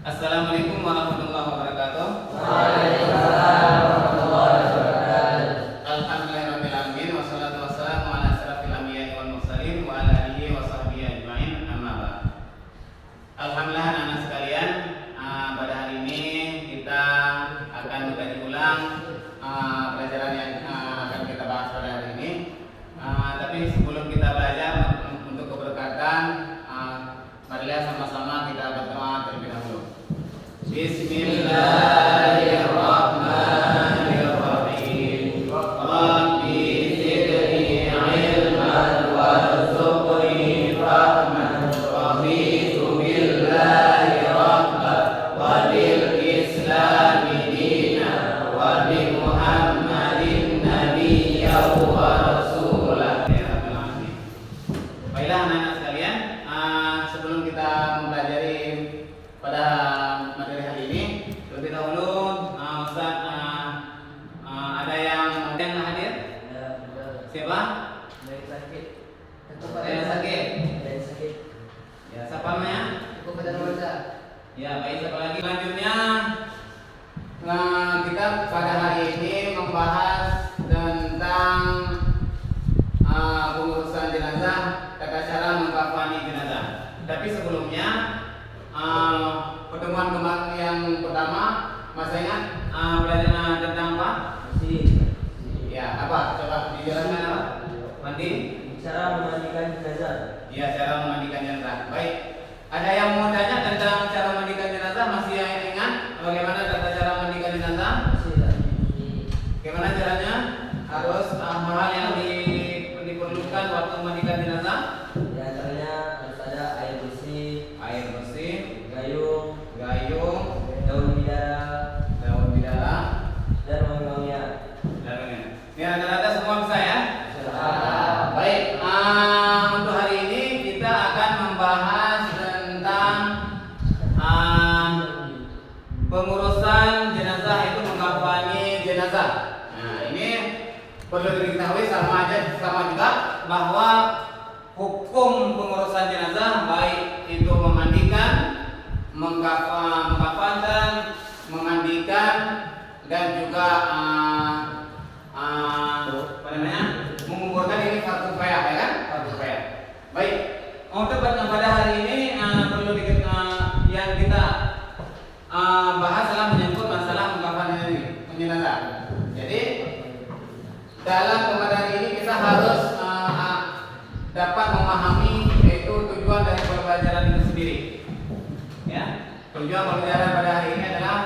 Assalamualaikum warahmatullahi wabarakatuh. Waalaikumsalam warahmatullahi wabarakatuh. Alhamdulillahirabbil alamin wassalatu wassalamu ala asyrafil anbiya'i wal mursalin wa ala alihi wa sahbihi ajmain. Amma ba'd. Alhamdulillah anak-anak sekalian, pada hari ini kita akan mengkaji ulang pelajaran yang akan kita bahas pada hari ini. Tapi sebelum kita belajar untuk keberkatan, marilah sama-sama kita berdoa terlebih dahulu. Bismillahirrahmanirrahim. Rabbi zidni ilman warzuqni fahman. Raditu billahi rabban wa bil islami dinan wa bi Muhammadin nabiyyan wa rasulah. Baiklah anak-anak sekalian, sebelum kita mempelajari pada materi hari ini, terlebih dahulu Ustaz, ada yang hadir? Siapa? Dari sakit. Ada yang sakit? Dari sakit. Ya, siapa namanya? Cukup pada Rosa. Ya, baik, siapa lagi? Selanjutnya kita pada hari ini membahas tentang pengurusan jenazah, tata cara mengkafani jenazah. Tapi sebelumnya, pertemuan kemarin yang pertama masih ingat pelajaran tentang apa? Ya, apa? Coba dijelaskan apa? Mandi? Cara memandikan jenazah. Ya, cara memandikan jenazah. Baik. Ada yang mau tanya tentang cara memandikan jenazah? Masih yang ingat bagaimana tata cara memandikan jenazah? Bagaimana caranya? Harus hal-hal yang diperlukan waktu memandikan jenazah? Di antaranya harus ada air bersih, Gayung, daun bidara, dan wangi-wangian. Ini rata-rata semua bisa ya? Baik, untuk hari ini kita akan membahas tentang pengurusan jenazah, itu mengkafani jenazah. Nah, ini perlu diketahui sama juga bahwa hukum pengurusan jenazah baik itu memandikan, mengkafankan, memandikan, dan juga menguburkan, ini fardu kifayah, ya kan? Fardu kifayah. Baik, untuk pada hari ini perlu yang kita bahas adalah menyangkut masalah mengkafani jenazah. Jadi dalam pembahasan ini kita harus dapat memahami yaitu tujuan dari pembelajaran itu sendiri. Ya, tujuan pembelajaran pada hari ini adalah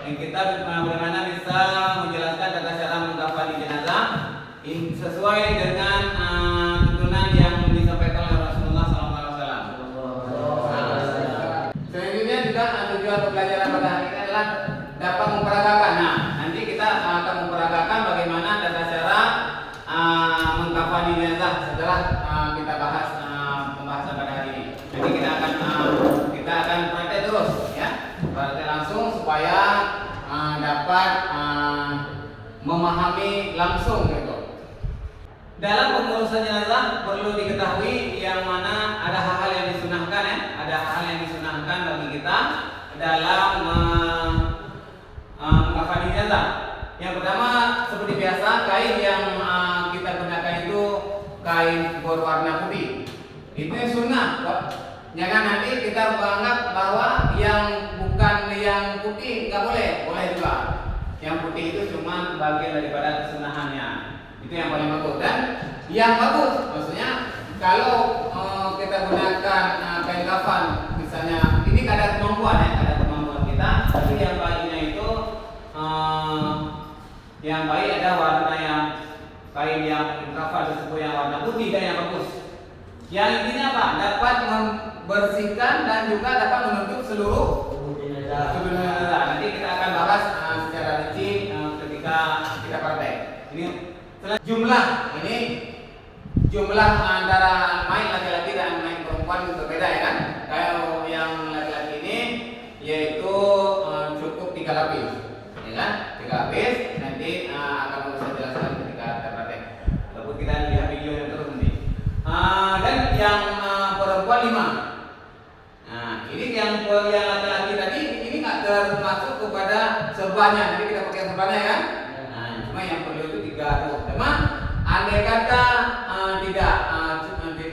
yang kita bagaimana bisa menjelaskan tata cara mengkafani jenazah sesuai dengan tuntunan yang disampaikan oleh Rasulullah SAW. Selanjutnya juga tujuan pembelajaran pada hari ini adalah dapat memperagakan. Nah, nanti kita akan memperagakan bagaimana tata cara mengkafani jenazah setelah kita bahas pembahasan pada hari ini. Jadi kita akan praktek terus, ya, praktek langsung supaya dapat memahami langsung gitu. Dalam pengurusan jenazah perlu diketahui yang mana ada hal-hal yang disunahkan, ya, ada hal yang disunahkan bagi kita dalam mengkafani jenazah. Yang pertama, seperti biasa, kain yang kita gunakan itu kain berwarna putih. Itu yang sunnah. Jangan nanti kita menganggap bahwa yang bukan yang putih nggak boleh, boleh juga. Yang putih itu cuma bagian daripada kesunahannya. Itu yang paling bagus. Dan yang bagus, maksudnya kalau kita gunakan kain kafan, misalnya ini kadar kemampuan, ya, kadar kemampuan kita. Tapi yang baiknya itu yang baik ada warna yang kain yang kafan tersebut yang warna putih dan yang bagus. Yang intinya apa? Dapat membersihkan dan juga dapat menutup seluruh jenazah. Nanti kita akan bahas secara rinci ketika kita praktek. Ini jumlah antara mayit laki-laki dan mayit perempuan berbeda, ya kan? Kalau yang laki-laki ini yaitu cukup 3 lapis, ya kan? 3 lapis. Nanti akan saya jelaskan ketika kita praktek. Lalu kita lihat video yang terus nanti. Dan yang perempuan 5. Nah, ini yang laki-laki dan serbanya. Jadi kita pakai serbanya ya kan? Nah, cuma yang perlu itu 3 tuh. Teman, andai kata tidak,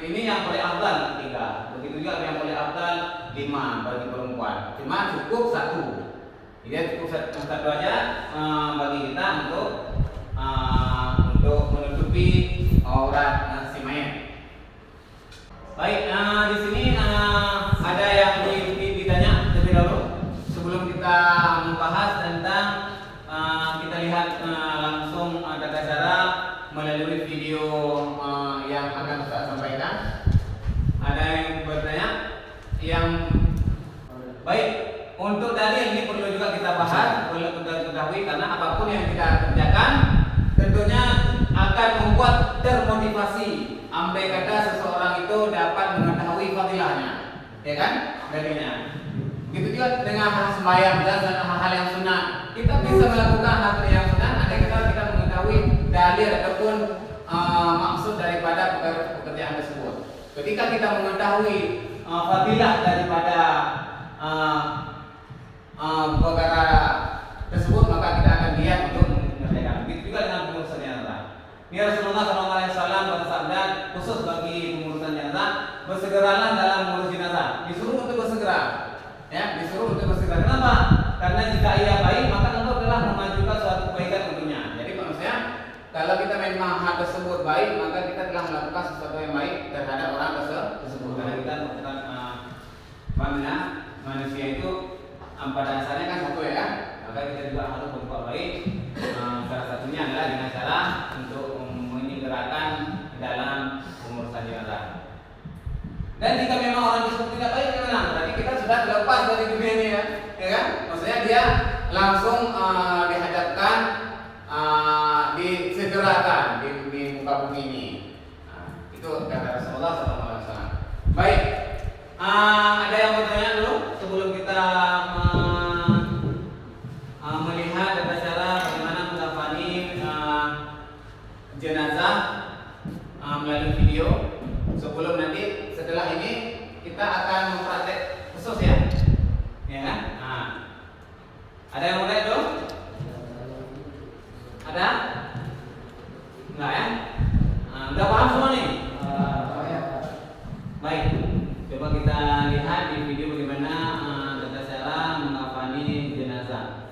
ini yang paling afdal 3. Begitu juga yang paling afdal 5 bagi perempuan. Cuma cukup 1. Jadi cukup satu aja bagi kita untuk menutupi aurat si mayat. Baik, di sini ada yang ditanya terlebih dahulu sebelum kita membahas tentang kita lihat langsung tata cara melalui video yang akan saya sampaikan. Ada yang bertanya? Yang baik, untuk dalil ini perlu juga kita bahas, perlu kita ketahui karena apapun yang kita kerjakan tentunya akan membuat termotivasi. Andai kata seseorang itu dapat mengetahui fadilahnya, ya kan? Dalilnya. Begitu juga dengan hal sembahyang dan hal-hal yang sunnah. Kita bisa melakukan hal yang sunnah andai kata kita mengetahui dalil ataupun maksud daripada pekerjaan tersebut. Ketika kita mengetahui fadilah daripada perkara tersebut, maka kita akan giat untuk mengerjakan. Begitu juga dengan pengurusan jenazah. Ini Rasulullah SAW bersabda khusus bagi pengurusan jenazah, bersegeralah dalam mengurus jenazah. Disuruh untuk bersegera, ya, disuruh untuk bersegera. Kenapa? Karena jika ia baik, maka engkau telah memajukan suatu kebaikan untuknya. Jadi maksudnya, kalau kita memang hal tersebut baik, maka kita telah melakukan sesuatu yang baik terhadap orang tersebut. Karena kita melakukan mana manusia itu pada dasarnya kan satu ya kan? Maka kita juga harus berbuat baik. Salah satunya adalah dengan cara untuk menyegerakan dalam pengurusan jenazah. Dan jika memang orang tersebut tidak baik, gimana? Berarti kita sudah terlepas dari dunia ini ya kan? Maksudnya dia langsung dihadapkan, disegerakan di muka bumi ini. Itu kata Rasulullah SAW. Baik, ada yang bertanya dulu sebelum kita melihat tata cara bagaimana mengkafani jenazah melalui video. Sebelum nanti setelah ini kita akan mempraktek khusus ya kan? Ada yang mau lihat dulu? Ada? Enggak ya? Udah paham semua nih? Baik, coba kita lihat di video bagaimana tata cara mengkafani jenazah.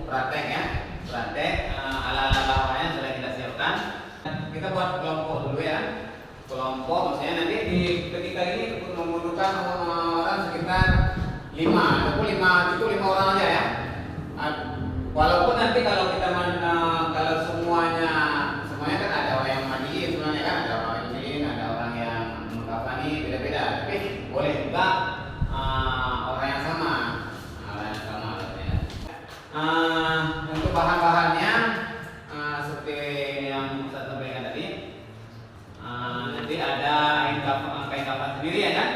Praktek ya, praktek ala-ala bawahnya sudah kita siapkan. Kita buat kelompok dulu ya. Kelompok maksudnya nanti ketika ini membutuhkan orang sekitar 5 ataupun 5 orang aja ya. Walaupun nanti kalau kita kalau semuanya kan ada orang yang mandiin sebenarnya kan, ada orang yang mandiin, ada orang yang mengkafani, beda-beda. Tapi boleh juga orang yang sama. Untuk bahan-bahannya seperti yang saya sampaikan tadi, nanti ada kain kafan sendiri ya kan?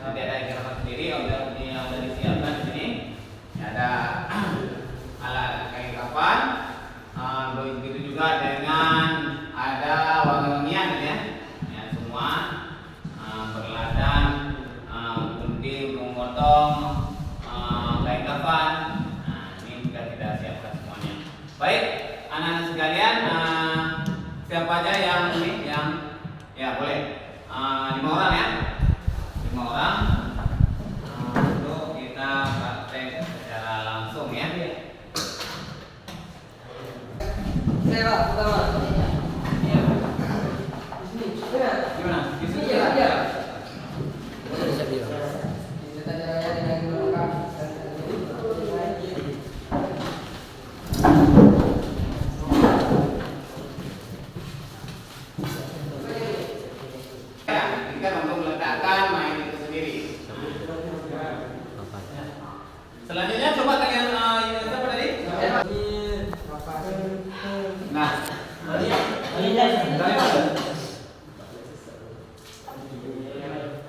Nanti ada kain kafan sendiri yang sudah disiapkan di sini. Ada alat kain kafan, begitu juga dengan ada wangi-wangian ya, semua berladang, gunting, memotong kain kafan. Baik, anak-anak sekalian, siapa aja yang ini ya boleh 5 orang ya, 5 orang untuk kita praktek secara langsung ya. Saya Pak, pertama. Gimana? Bisa Iya, iya. Bisa bilang. Tata caranya dengan menggunakan Ya, ini kan untuk meletakkan main itu sendiri. Selanjutnya coba kalian siapa tadi? Nah,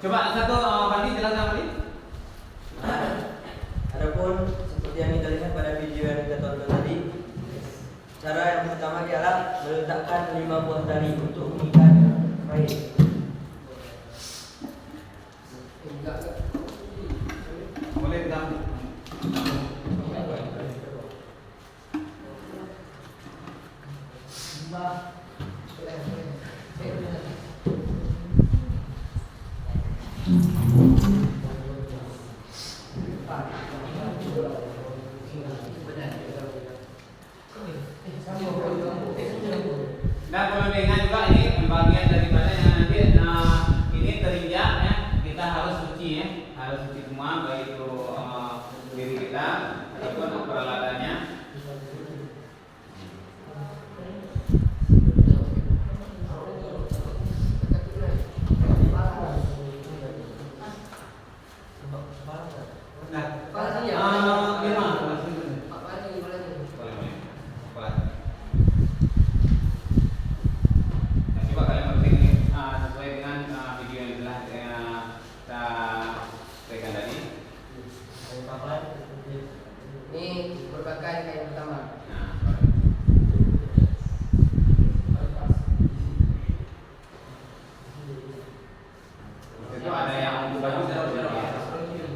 coba satu Fandi jelaskan Fandi. Adapun seperti yang kita lihat pada video yang kita tonton tadi, cara yang pertama ialah meletakkan 5 buah tali untuk mengikat kain. Boleh kita. Nah, kalau dengan juga ini bagian daripada yang nanti ini terinjak ya, kita harus suci ya, harus suci semua baik itu diri kita ataupun peralatannya. Nah, lima. Nah, coba kalian berpikir sesuai dengan video yang telah kita berikan tadi. Ini merupakan kain pertama. Nah, itu ada yang bagus dan tidak. Ya, gitu.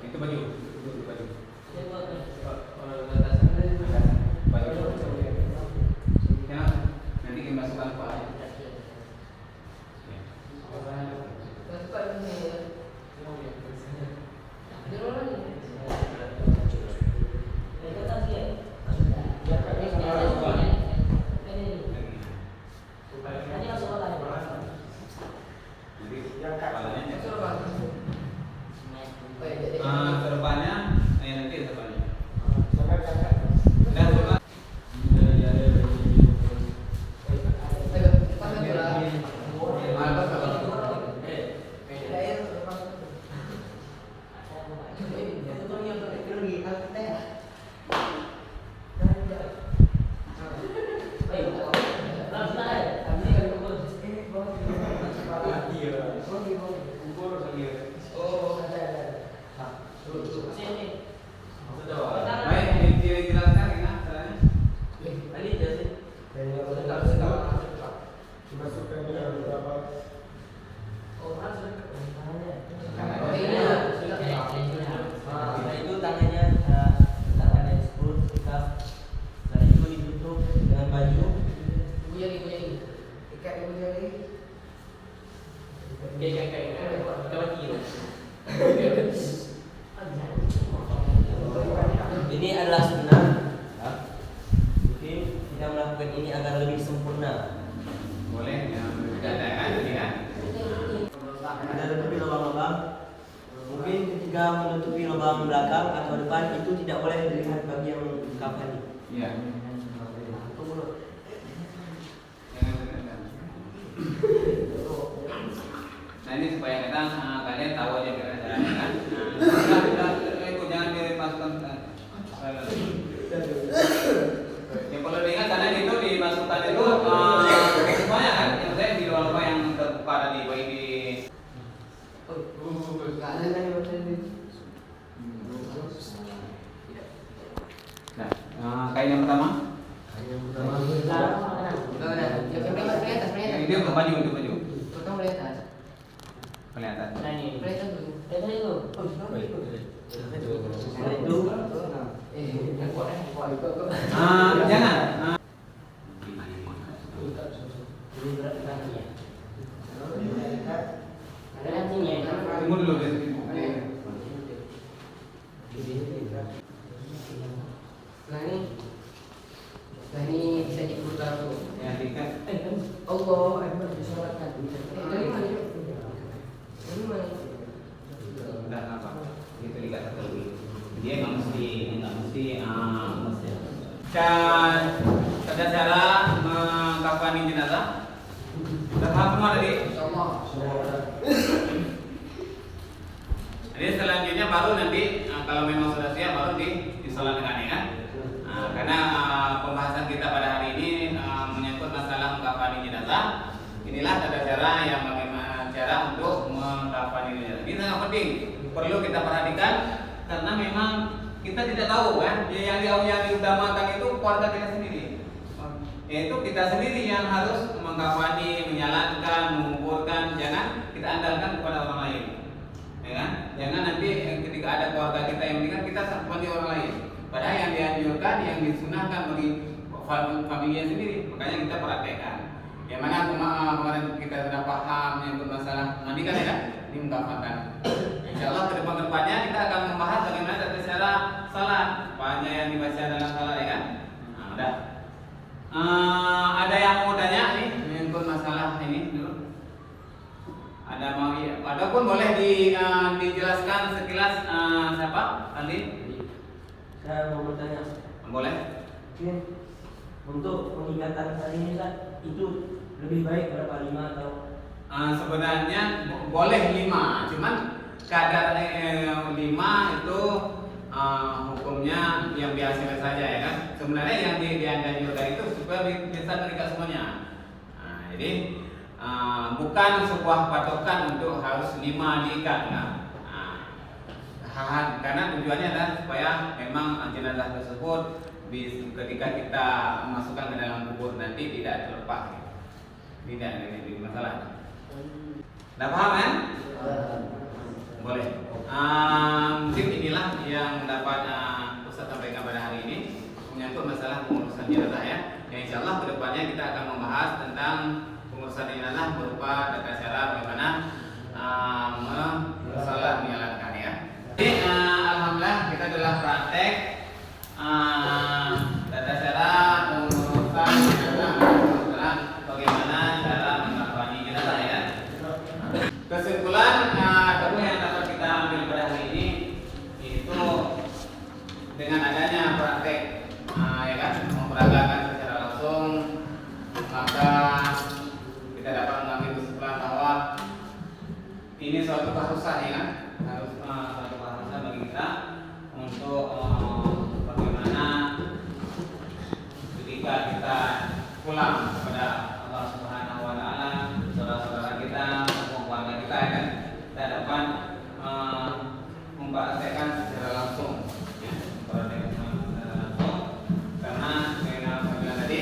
Itu baju. Itu baju. Baju. Kenapa? Nanti kita masukkan ke air. Jadi kepalanya kedepannya, nanti depannya. Dan coba. Baik, dijelaskan ya caranya. Setelah itu tangannya letakkan di sepul ikat. Setelah itu ditutup dengan baju. Ini adalah sunnah. Mungkin kita melakukan ini agar lebih sempurna. Boleh yang ada kan ini kan. Kita tutupi lubang-lubang. Mungkin ketika menutupi lubang belakang atau depan itu tidak boleh dilihat bagian kafan ini. Iya. Nah, ini supaya kita kalian tahu aja gimana caranya kan. Jangan dimasukkan. Ya kalau diingat karena itu dimasukkan itu semuanya kan, yang saya di luar yang terbuka tadi baik di. Nah, kain yang pertama. Yang itu untuk baju, untuk baju. Belakang kelihatan. Kelihatan. Nah ini. Kelihatan dulu. Kelihatan itu. Setelah itu Jangan. Ini berat di kakinya. Ada nantinya. Tunggu dulu guys. Nah ini bisa diputar tuh. Ya, diikat. Allah Akbar disolatkan. Dari mana yuk? Dari mana? Enggak apa. Itu diikat satu lagi. Dia nggak mesti ada cara mengkafani jenazah. Sudah paham semua tadi? Insyaallah. Jadi selanjutnya baru nanti kalau memang sudah siap baru disolatkan ya kan? Karena pembahasan kita pada hari ini menyangkut masalah mengkafani jenazah. Inilah tata cara yang bagaimana cara untuk mengkafani jenazah. Ini sangat penting, perlu kita perhatikan karena memang kita tidak tahu kan, yang diutamakan itu keluarga kita sendiri. Yaitu kita sendiri yang harus mengkafani, menyalatkan, menguburkan, jangan kita andalkan kepada orang lain. Ya kan? Jangan nanti ketika ada keluarga kita yang meninggal kita seperti orang lain. Padahal yang dianjurkan, yang disunahkan bagi familinya sendiri. Makanya kita praktekkan. Yang mana kemarin kita sudah paham yang masalah mandikan ya kan? Ini mengkafankan. Insyaallah kedepannya kita akan membahas bagaimana tata cara salat, apa yang dibaca dalam salat ya kan? Nah, udah. Ada yang mau tanya nih menyangkut masalah ini dulu? Ada mau ya? Adapun boleh dijelaskan sekilas siapa? Ali? saya mau bertanya. Boleh? Mungkin untuk pengikatan tali ini Ustaz, itu lebih baik berapa 5 atau? Sebenarnya boleh 5, cuman kadar 5 itu hukumnya yang biasa saja ya kan. Sebenarnya yang dianjurkan itu supaya bisa terikat semuanya. Jadi bukan sebuah patokan untuk harus 5 diikat kan. Karena tujuannya adalah supaya memang jenazah tersebut ketika kita masukkan ke dalam kubur nanti tidak terlepas. Tidak ada masalah. Dah paham kan? Boleh. Mungkin inilah yang dapat Ustaz sampaikan pada hari ini menyangkut masalah pengurusan jenazah ya. Yang insyaallah kedepannya kita akan membahas tentang pengurusan jenazah berupa tata cara bagaimana salat menyalatkan ya. Jadi alhamdulillah kita telah praktek tata cara pengurusan jenazah, bagaimana cara mengkafani jenazah ya. Kesimpulan ataupun yang dapat kita ambil pada hari ini itu dengan adanya praktek ya kan memperagakan secara langsung, maka kita dapat mengambil kesimpulan bahwa ini suatu keharusan ya kan, harus suatu keharusan bagi kita untuk bagaimana ketika kita pulang kepada Allah Subhanahu Wa Taala, saudara-saudara kita, keluarga kita ya kan, kita dapat mempraktekkan secara langsung ya, karena dengan tadi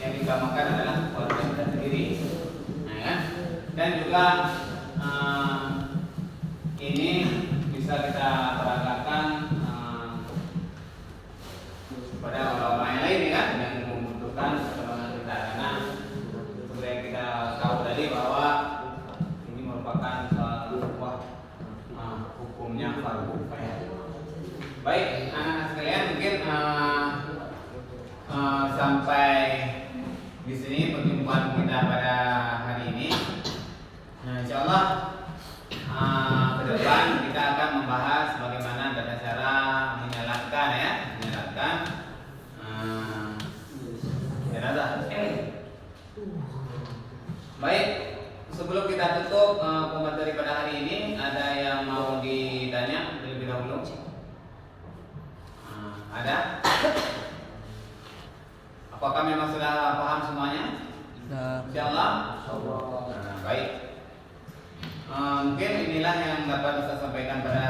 yang diutamakan adalah keluarga kita sendiri, ya kan? Dan juga ini bisa kita peragakan pada orang-orang yang lain ya kan, yang membutuhkan pertolongan kita, karena seperti yang kita tahu tadi bahwa ini merupakan sebuah hukumnya fardu kifayah. Baik, anak-anak sekalian, mungkin sampai di sini perjumpaan kita pada hari ini. Nah, insyaallah ke depan kita akan membahas bagaimana tata cara menyalatkan ya, menyalatkan jenazah. Baik, sebelum kita tutup pembahasan pada hari ini, ada yang mau ditanya terlebih dahulu? Ada? Apakah memang sudah paham semuanya? Insyaallah. Baik. Mungkin inilah yang dapat saya sampaikan pada